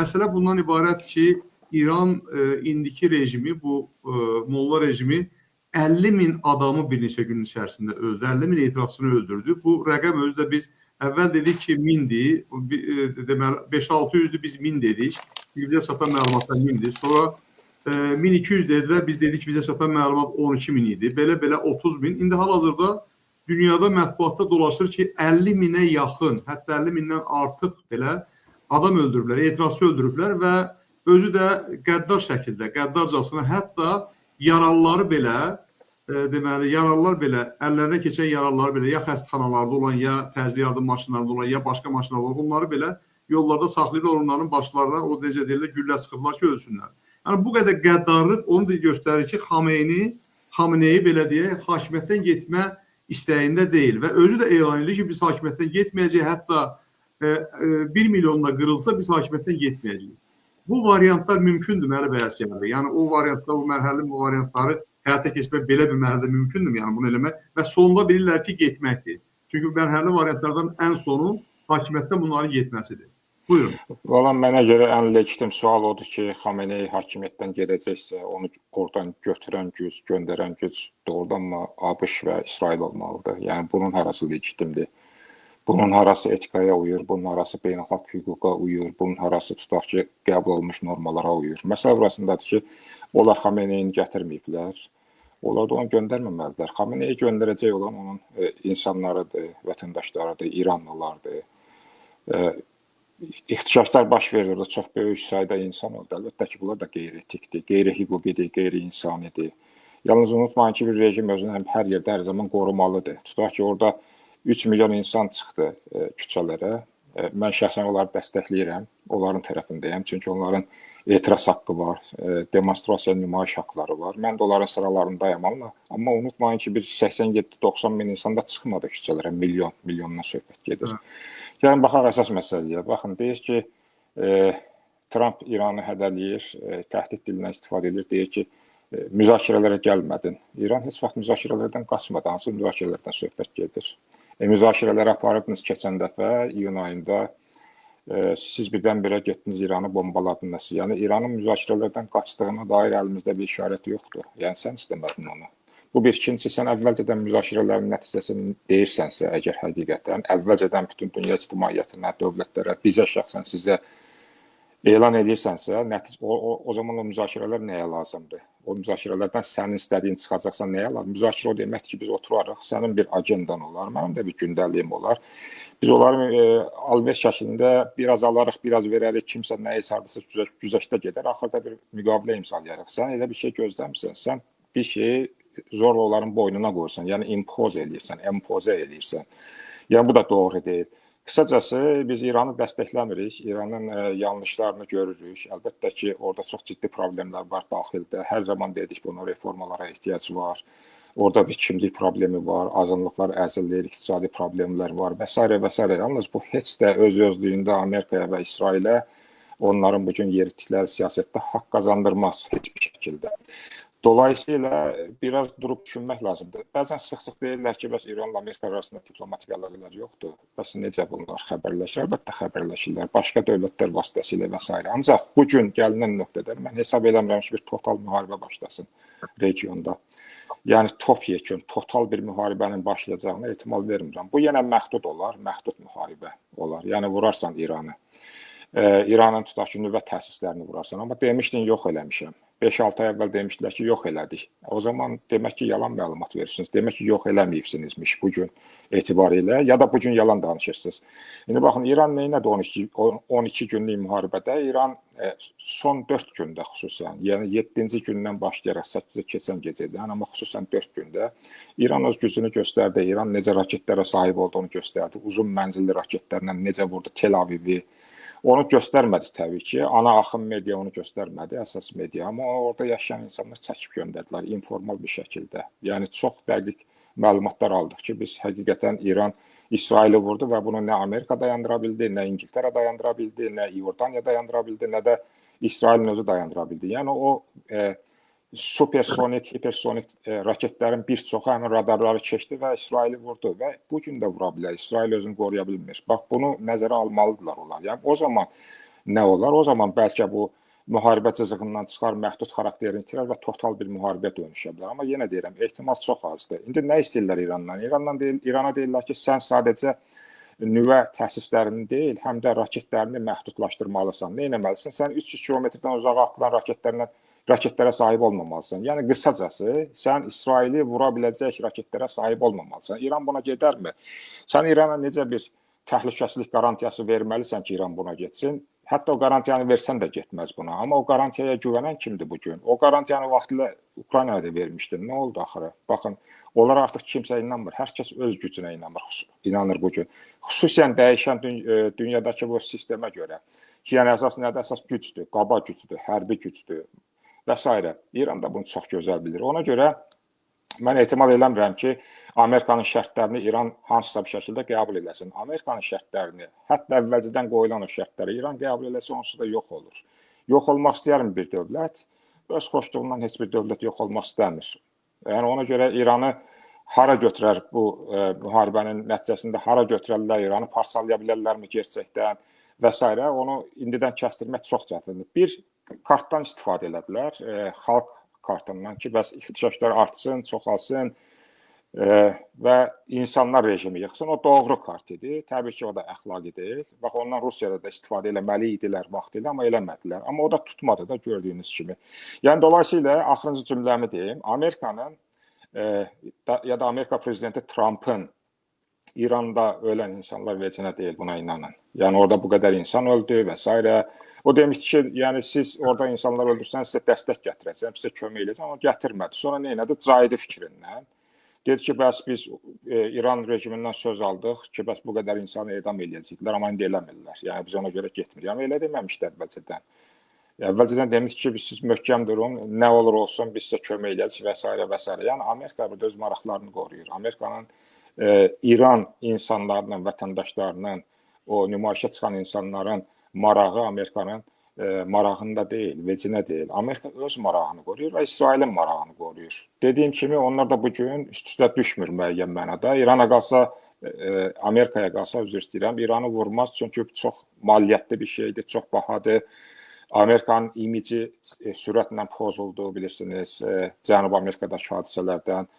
məsələ bundan ibarət ki, İran indiki rejimi, bu molla rejimi 50.000 adamı bir neçə gün içərisində öldü. 50.000 etirazçını öldürdü. Bu rəqəm özü də biz əvvəl dedik ki, 1000'dir. Deməli 5-600'dür, biz 1000 dedik. Bizə çatan məlumatlar 1000'dir. Sonra 1200 dedilər, biz dedik bizə çatan məlumat 12.000 idi. Belə 30.000. İndi hal-hazırda dünyada mətbuatda dolaşır ki, 50.000'ə yaxın, hətta 50.000'dən artıq belə adam öldürüblər, etirazçı öldürüblər və özü də qəddar şəkildə, qəddarcasına hətta yaralıları belə, deməli, yaralılar belə, əllərinə keçən yaralılar belə, ya xəstəxanalarda olan, ya təcili yardım maşınlarında olan, ya başqa maşınlarda olan, onları belə yollarda saxlayırlar, onların başlarına, o necə deyirlər, güllə sıxıblar ki, ölsünlər. Yəni, bu qədər qəddarlıq onu da göstərir ki, Xameneyi belə deyək, hakimiyyətdən getmə istəyində deyil və özü də elan edir ki, biz hakimiyyətdən getməyəcəyik, hətta 1 milyonla qırılsa biz hakimiyyətdən getməyəcəyik. Bu variantlar mümkündür, məli bəyəskənədir. Yəni, o variantlar, o mərhəli bu variantları həyata keçmək belə bir mərhələdə mümkündür, yəni bunu eləmək və sonunda bilirlər ki, getməkdir. Çünki mərhəli variantlardan ən sonu hakimiyyətdən bunların getməsidir. Buyurun. Valla mənə görə ən legitim sual odur ki, Xameneyi hakimiyyətdən gedəcəksə, onu oradan götürən güc, göndərən güc doğrudan mı ABŞ və İsrail olmalıdır? Yəni, bunun harası legitimdir? Bunun harası etikaya uyur, bunun harası beynəlxalq hüquqa uyur, bunun harası tutaq ki, qəbul olunmuş normalara uyur. Məsələ burasındadır ki, onlar Xameneyini gətirməyiblər, onlar da onu göndərməməlidirlər. Xameneyi göndərəcək olan onun insanlarıdır, vətəndaşlarıdır, İranlılardır. İxtişaşlar baş verir, orada çox böyük sayda insan oldu. Əlbəttə ki, bunlar da qeyri-etikdir, qeyri-hüquqidir, qeyri-insanidir. Yalnız unutmayın ki, bir rejim özünü hər yerdə hər zaman qorumalıdır. Tutaq ki, orada 3 milyon insan çıxdı küçələrə. Mən şəxsən onları dəstəkləyirəm, onların tərəfindəyəm. Çünki onların etiraz haqqı var, demonstrasiya, nümayiş haqqları var. Mən də onların sıralarındayım. Amma unutmayın ki, bir 87-90 min insan da çıxmadı küçələrə, milyondan söhbət gedir. Yəni, baxaq əsas məsələyə. Baxın, deyir ki, Trump İranı hədələyir, təhdid dilindən istifadə edir, deyir ki, müzakirələrə gəlmədin. İran heç vaxt müzakirələrdən qaçmadı, hansı müzakirələrdən söhbət gedir. Müzakirələri aparırdınız keçən dəfə, iyun ayında, siz birdən-birə getdiniz İranı bombaladınız. Yəni, İranın müzakirələrdən qaçdığına dair əlimizdə bir işarət yoxdur. Yəni, sən istəmədin onu. Bu bir ikincisi, sən əvvəlcədən müzakirələrin nəticəsini deyirsənsə, əgər həqiqətən, əvvəlcədən bütün dünya ictimaiyyətinə, dövlətlərə, bizə şəxsən sizə elan edirsənsə, o zaman o müzakirələr nəyə lazımdır? O müzakirələrdən sənin istədiyin çıxacaqsa nəyə lazım? Müzakirə o deməkdir ki, biz oturarıq, sənin bir agendan olar, mənim də bir gündəliyim olar. Biz onları alver şəklində biraz alarıq, biraz verərik, kimsə nəyə sardırsa güzəştə gedər, axırda bir müqavilə imzalayarıq. Sən elə bir şey gözləmirsən, sən bir şeyi zorla onların boynuna qoyursan, yəni impozə eləyirsən. Yəni, bu da doğru deyil. Qısacası, biz İranı dəstəkləmirik, İranın yanlışlarını görürük. Əlbəttə ki, orada çox ciddi problemlər var daxildə. Hər zaman dedik, bunun reformalara ehtiyac var. Orada bir kimlik problemi var, azınlıqlar əzillir, iqtisadi problemlər var və s. və s. Yalnız bu heç də öz-özlüyündə Amerikaya və İsrailə onların bugün yeritdikləri siyasətdə haqq qazandırmaz heç bir şəkildə. Dolayısıyla biraz durub düşünmək lazımdır. Bəzən sıx-sıx deyirlər ki, bəs İranla Amerika arasında diplomatik əlaqələr yoxdur. Bəs necə bunlar xəbərləşir? Əlbəttə xəbərləşirlər. Başqa dövlətlər vasitəsilə və s. Ancaq bugün gəlinən nöqtədə mən hesab edirəm ki, bir total müharibə başlasın regionda. Yəni topyekun, total bir müharibənin başlayacağına ehtimal vermirəm. Bu yenə məhdud olar, məhdud müharibə olar. Yəni vurarsan İranı. İranın tutaq ki, nüvə təsislərini vurarsan. Amma demişdin, yox eləmişəm. 5-6 ay əvvəl demişdilər ki, yox elədik. O zaman demək ki, yalan məlumat verirsiniz. Demək ki, yox eləməyibsinizmiş bugün etibarilə, ya da bugün yalan danışırsınız. İndi baxın, İran neynədir 12 günlük müharibədə? İran son 4 gündə xüsusən, yəni 7-ci gündən başlayaraq 8-ə keçən gecədən, amma xüsusən 4 gündə İran öz gücünü göstərdi. İran necə raketlərə sahib olduğunu göstərdi. Uzun mənzilli raketlərlə necə vurdu Tel Avivi. Onu göstərmədi təbii ki, ana axın media onu göstərmədi, əsas media, amma orada yaşayan insanlar çəkib göndərdilər informal bir şəkildə. Yəni çox dəqiq məlumatlar aldıq ki, biz həqiqətən İran İsraili vurdu və bunu nə Amerika dayandıra bildi, nə İngiltərə dayandıra bildi, nə İordaniya dayandıra bildi, nə də İsrailin özü dayandıra bildi. Yəni o supersonik, hipersonik raketlərin bir çoxu həmin radarları keçdi və İsraili vurdu və bu gün də vura bilər. İsrail özünü qoruya bilmir. Bax, bunu nəzərə almalıdırlar onlar. Yəni o zaman nə olar? O zaman bəlkə bu müharibə cızığından çıxar, məhdud xarakterini itirər və total bir müharibəyə dönüşə bilər. Amma yenə deyirəm, ehtimal çox azdır. İndi nə istəyirlər İrandan? İrana deyirlər ki, sən sadəcə nüvə təsislərini deyil, həm də raketlərini məhdudlaşdırmalısan. Nə etməlisən? Sən 300 kilometrdən uzağa atılan raketlərə sahib olmamalısan. Yəni qısacası, sən İsraili vura biləcək raketlərə sahib olmamalısan. İran buna gedərmi? Sən İrana necə bir təhlükəsizlik qarantiyası verməlisən ki, İran buna getsin? Hətta o qarantiyanı versən də getməz buna. Amma o qarantiyaya güvənən kimdir bu gün? O qarantiyanı vaxtilə Ukraynaya da vermişdin. Nə oldu axırı? Baxın, onlar artıq kimsə inanmır. Hər kəs öz gücünə inanır bu gün. Xüsusən dəyişən dünyadakı bu sistemə görə. Ki, yəni əsas nədir? Əsas gücdür, qaba gücdür, hərbi gücdür və s. İran da bunu çox gözəl bilir. Ona görə mən ehtimal eləmirəm ki, Amerikanın şərtlərini İran hansısa bir şəkildə qəbul eləsin. Amerikanın şərtlərini, hətta əvvəlcədən qoyulan o şərtləri İran qəbul eləsə, onsuz da yox olur. Yox olmaq istəyərmi bir dövlət? Öz xoşluğundan heç bir dövlət yox olmaq istəmir. Yəni ona görə İranı hara götürər bu müharibənin nəticəsində, hara götürərlər İranı, parçalaya bilərlərmi gerçəkdən və s. Onu indidən kəstirmək çox çətindir. Bir kartdan istifadə elədilər, xalq kartından ki, bəs ixtişaşlar artsın, çoxalsın və insanlar rejimi yıxsın. O doğru kart idi. Təbii ki, o da əxlaqi deyil. Bax, ondan Rusiyada da istifadə eləməli idilər vaxtilə, amma eləmədilər. Amma o da tutmadı da gördüyünüz kimi. Yəni, dolayısıyla, axırıncı cümləmi deyim, Amerikanın ya da Amerika prezidenti Trump'ın İranda ölən insanlar vecinə deyil, buna inanın. Yəni, orada bu qədər insan öldü və s. O demişdi ki, yəni siz orada insanlar öldürsəniz, sizə dəstək gətirəcəm, sizə kömək edəcəm, amma gətirmədi. Sonra nə elədi? Caydı fikrindən. Dedi ki, bəs biz İran rejimindən söz aldıq ki, bəs bu qədər insanı edam eləyəcəklər, amma indi eləmirlər. Yəni biz ona görə getmirik. Amma elə deməmişdi əvvəlcədən. Əvvəlcədən demişdi ki, siz möhkəm durun, nə olur olsun, biz sizə kömək edəcəyik və s. və s. Yəni Amerika burada öz maraqlarını qoruyur. Amerikanın İran insanlarının, vətəndaşlarının, o nümayişə çıxan insanların marağı Amerikanın marağında deyil, vecinə deyil. Amerika öz marağını qoruyur və İsrailin marağını qoruyur. Dediyim kimi, onlar da bugün üst-üstə düşmür müəyyən mənada. İrana qalsa, Amerikaya qalsa, üzr istəyirəm, İranı vurmaz, çünki çox maliyyətli bir şeydir, çox bahadır. Amerikanın imici sürətlə pozuldu, bilirsiniz, Cənubi Amerikadakı hadisələrdən,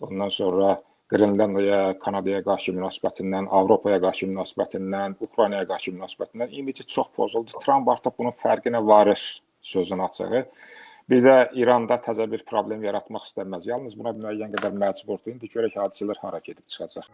ondan sonra Qrenlandiyaya, Kanadaya qarşı münasibətindən, Avropaya qarşı münasibətindən, Ukraynaya qarşı münasibətindən imici çox pozuldu. Trump artıq bunun fərqinə varır, sözün açığı. Bir də İranda təzə bir problem yaratmaq istəməz. Yalnız buna müəyyən qədər məcburdur. İndi görək hadisələr hara gedib çıxacaq.